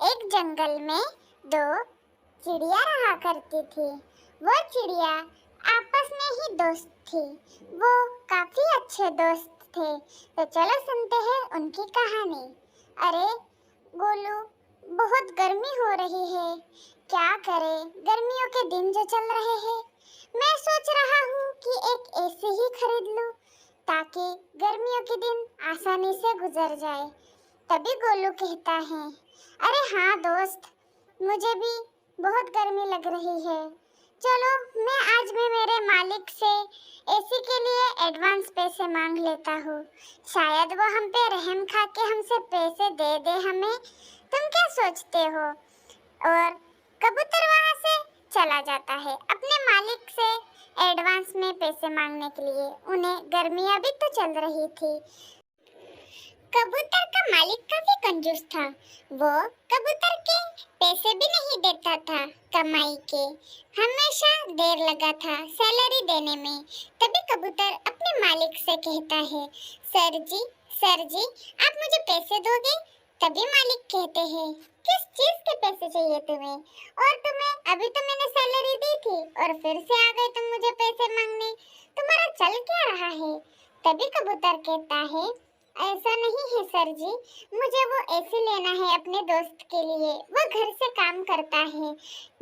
एक जंगल में दो चिड़िया रहा करती थी। वो चिड़िया आपस में ही दोस्त थी। वो काफी अच्छे दोस्त थे। तो चलो सुनते हैं उनकी कहानी। अरे गोलू, बहुत गर्मी हो रही है, क्या करे, गर्मियों के दिन जो चल रहे हैं। मैं सोच रहा हूँ कि एक एसी ही खरीद लूं ताकि गर्मियों के दिन आसानी से गुजर जाए। तभी गोलू कहता है, अरे हाँ दोस्त, मुझे भी बहुत गर्मी लग रही है। चलो मैं मेरे मालिक से एसी के लिए एडवांस पैसे मांग लेता हूँ। शायद वो हम पे रहम खा के हमसे पैसे दे दे हमें। तुम क्या सोचते हो? और कबूतर वहां से चला जाता है अपने मालिक से एडवांस में पैसे मांगने के लिए। उन्हें गर्मियाँ भी तो चल रही थी। कबूतर का मालिक काफी कंजूस था। वो कबूतर के पैसे भी नहीं देता था कमाई के। हमेशा देर लगा था सैलरी देने में। तभी कबूतर अपने मालिक से कहता है, सर जी, आप मुझे पैसे दोगे? तभी मालिक कहते हैं, किस चीज के पैसे चाहिए तुम्हें? और तुम्हें अभी तो मैंने सैलरी दी थी और फिर से आ गए तुम मुझे पैसे मांगने। तुम्हारा चल क्या रहा है? तभी कबूतर कहता है, ऐसा नहीं है सर जी, मुझे वो एसी लेना है अपने दोस्त के लिए। वो घर से काम करता है।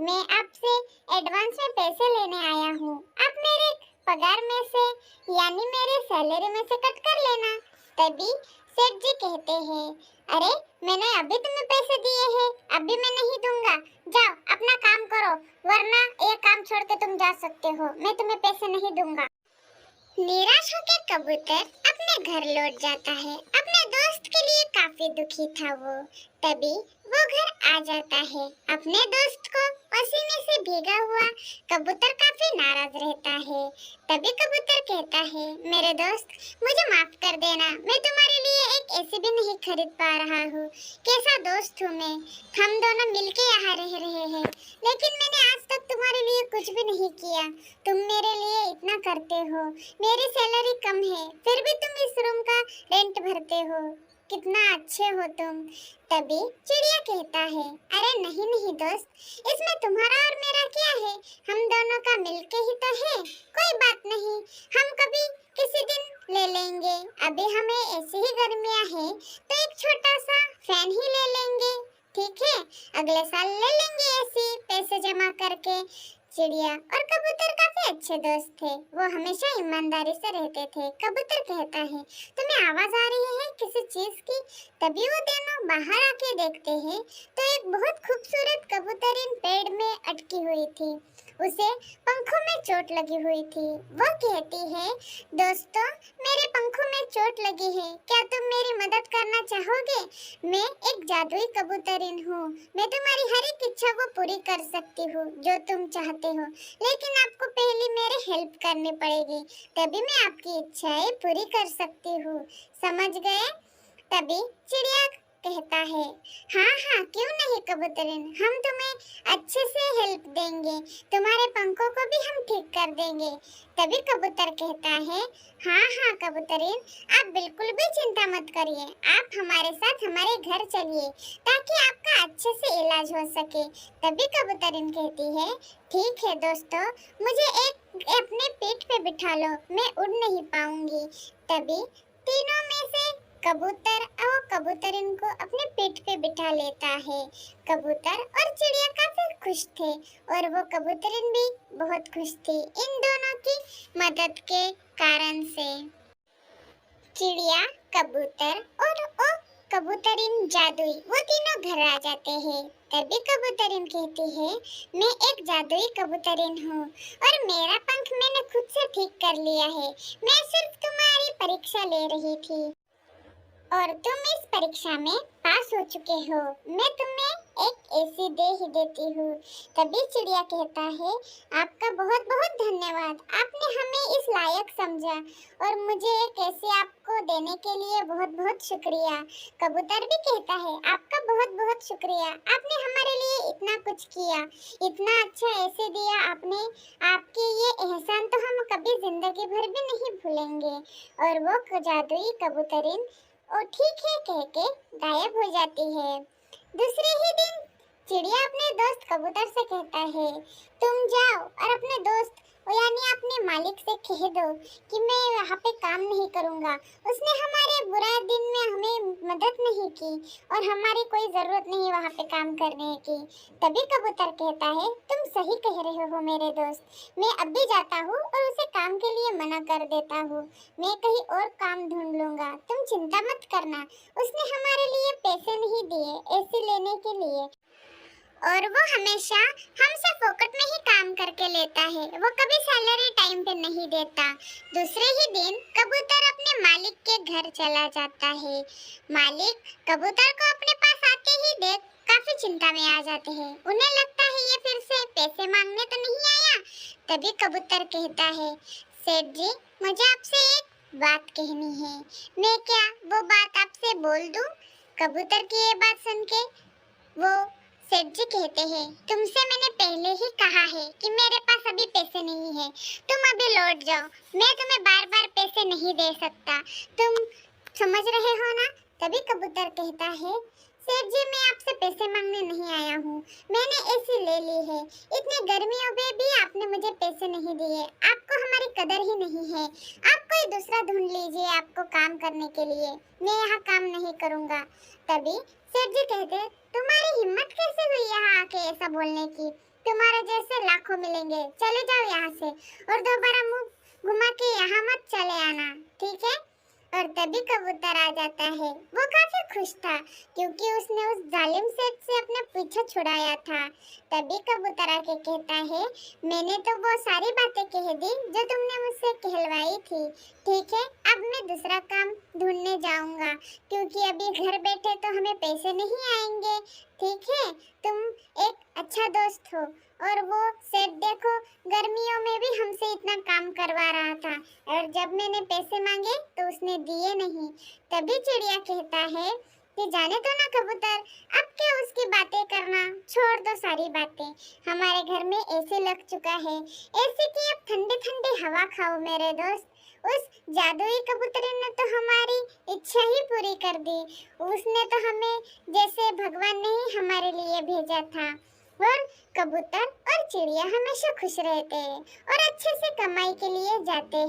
मैं आपसे एडवांस में पैसे लेने आया हूँ। आप मेरे पगार में से यानी मेरे सैलरी में से कट कर लेना। तभी सेठ जी कहते हैं, अरे मैंने अभी तुम्हें पैसे दिए हैं, अभी मैं नहीं दूंगा। जाओ अपना काम करो, वरना ये काम छोड़ के तुम जा सकते हो। मैं तुम्हें पैसे नहीं दूंगा। निराश होकर कबूतर अपने घर लौट जाता है। अपने दोस्त के लिए काफी दुखी था वो। तभी वो घर आ जाता है। अपने दोस्त को पसीने से भीगा हुआ कबूतर काफी नाराज रहता है। तभी कबूतर कहता है, मेरे दोस्त, मुझे माफ कर देना, मैं तुम्हारे लिए एक एसी भी नहीं खरीद पा रहा हूँ। कैसा दोस्त हूँ मैं। हम दोनों मिलके यहाँ रह रहे हैं, लेकिन मैंने आज तक तुम्हारे लिए कुछ भी नहीं किया। तुम मेरे लिए इतना करते हो। मेरी सैलरी कम है, फिर भी तुम इस रूम का रेंट भरते हो। कितना अच्छे हो तुम। तभी चिड़िया कहता है, अरे नहीं नहीं दोस्त, इसमें तुम्हारा और मेरा क्या है? हम दोनों का मिलके ही तो है। कोई बात नहीं, हम कभी किसी दिन ले लेंगे। अभी हमें ऐसी ही गर्मियाँ हैं तो एक छोटा सा फैन ही ले लेंगे, ठीक है? अगले साल ले लेंगे ऐसी पैसे जमा करके। चिड़िया और कबूतर काफी अच्छे दोस्त थे। वो हमेशा ईमानदारी से रहते थे। कबूतर कहता है, तुम्हें आवाज आ रही है किसी चीज की? तभी वो दोनों बाहर आके देखते हैं तो एक बहुत खूबसूरत कबूतरीन पेड़ में अटकी हुई थी। उसे पंखों में चोट लगी हुई थी। वो कहती है, दोस्तों, मेरे पंखों में चोट लगी है, क्या तुम मेरी मदद करना चाहोगे? मैं एक जादुई कबूतरीन हूँ। मैं तुम्हारी हर एक इच्छा को पूरी कर सकती हूँ जो तुम चाहते हो, लेकिन आपको पहले मेरी हेल्प करनी पड़ेगी, तभी मैं आपकी इच्छाएं पूरी कर सकती हूँ। समझ गए? तभी चिड़िया कहता है, हाँ हाँ क्यों नहीं कबूतरीन, हम तुम्हें अच्छे से हेल्प देंगे। तुम्हारे पंखों को भी हम ठीक कर देंगे। तभी कबूतर कहता है, हाँ हाँ कबूतरीन, आप बिल्कुल भी चिंता मत करिए। आप हमारे साथ हमारे घर चलिए ताकि आपका अच्छे से इलाज हो सके। तभी कबूतरीन कहती है, ठीक है दोस्तों, मुझे एक अपने पीठ पे बिठा लो, मैं उड़ नहीं पाऊंगी। तभी तीनों में से कबूतर और कबूतरीन को अपने पीठ पे बिठा लेता है। कबूतर और चिड़िया काफी खुश थे और वो कबूतरीन भी बहुत खुश थी इन दोनों की मदद के कारण से। चिड़िया, कबूतर और ओ कबूतरीन जादुई, वो तीनों घर आ जाते हैं। तभी कबूतरीन कहती है, मैं एक जादुई कबूतरीन हूँ और मेरा पंख मैंने खुद से ठीक कर लिया है। मैं सिर्फ तुम्हारी परीक्षा ले रही थी और तुम इस परीक्षा में पास हो चुके हो। मैं तुम्हें एक एसी दे ही देती हूँ। तभी चिड़िया कहता है, आपका बहुत बहुत धन्यवाद, आपने हमें इस लायक समझा और मुझे एक एसी आपको देने के लिए बहुत बहुत शुक्रिया। कबूतर भी कहता है, आपका बहुत बहुत शुक्रिया, आपने हमारे लिए इतना कुछ किया, इतना अच्छा एसी दिया आपने। आपके ये एहसान तो हम कभी जिंदगी भर भी नहीं भूलेंगे। और वो जादुई कबूतरीन और ठीक है कह के गायब हो जाती है। दूसरे ही दिन चिड़िया अपने दोस्त कबूतर से कहता है, तुम जाओ और अपने दोस्त यानी अपने मालिक से कह दो कि मैं यहाँ पे काम नहीं करूँगा। उसने हमारे बुरा दिन में हमें मदद नहीं की और हमारी कोई ज़रूरत नहीं वहाँ पे काम करने की। तभी कबूतर कहता है, तुम सही कह रहे हो मेरे दोस्त, मैं अब भी जाता हूँ और उसे काम के लिए मना कर देता हूँ। मैं कहीं और काम ढूंढ लूँगा, तुम चिंता मत करना। उसने हमारे लिए पैसे नहीं दिए एसी लेने के लिए और वो हमेशा हमसे फोकट में ही काम करके लेता है, वो कभी सैलरी टाइम पे नहीं देता। दूसरे ही दिन कबूतर अपने मालिक के घर चला जाता है। मालिक कबूतर को अपने पास आते ही देख काफी चिंता में आ जाते हैं। उन्हें लगता है ये फिर से पैसे मांगने तो नहीं आया। तभी कबूतर कहता है, सेठ जी मुझे आपसे एक बात कहनी है, मैं क्या वो बात आपसे बोल दूं? कबूतर की ये बात सुन के वो सेठ जी कहते हैं, तुमसे मैंने पहले ही कहा है कि मेरे पास अभी पैसे नहीं है, तुम अभी लौट जाओ, मैं तुम्हें बार बार पैसे नहीं दे सकता, तुम समझ रहे हो ना? तभी कबूतर कहता है, सेठ जी मैं आपसे पैसे मांगने नहीं आया हूँ, मैंने एसी ले ली है, इतनी गर्मियों में भी आपने मुझे पैसे नहीं दिए, आपको हमारी कदर ही नहीं है, आप कोई दूसरा ढूंढ लीजिए आपको काम करने के लिए, मैं यहाँ काम नहीं करूँगा। तभी सेठ जी कहते, तुम्हारी हिम्मत कैसे हुई यहाँ आके ऐसा बोलने की? तुम्हारे जैसे लाखों मिलेंगे, चले जाओ यहाँ से और दोबारा मुंह घुमा के यहाँ मत चले आना, ठीक है? और तभी कबूतर आ जाता है। वो काफी खुश था क्योंकि उसने उस जालिम सेठ से अपने पीछे छुड़ाया था। तभी कबूतर आके कहता है, मैंने तो वो सारी बातें कह दी जो तुमने मुझसे कहलवाई थी, ठीक है? अब मैं दूसरा काम ढूंढने जाऊंगा क्योंकि अभी घर बैठे तो हमें पैसे नहीं आएंगे, ठीक है? तुम एक अच्छा दोस्त हो। और वो सेठ देखो गर्मियों में भी हमसे इतना काम करवा रहा था और जब मैंने पैसे मांगे तो उसने दिए नहीं। तभी चिड़िया कहता है कि जाने दो ना कबूतर, अब क्या उसकी बातें करना, छोड़ दो सारी बातें, हमारे घर में एसी लग चुका है, एसी की अब ठंडी ठंडी हवा खाओ मेरे दोस्त। उस जादुई कबूतरी ने तो हमारी इच्छा ही पूरी कर दी, उसने तो हमें जैसे भगवान ने ही हमारे लिए भेजा था। और कबूतर और चिड़िया हमेशा खुश रहते हैं और अच्छे से कमाई के लिए जाते हैं।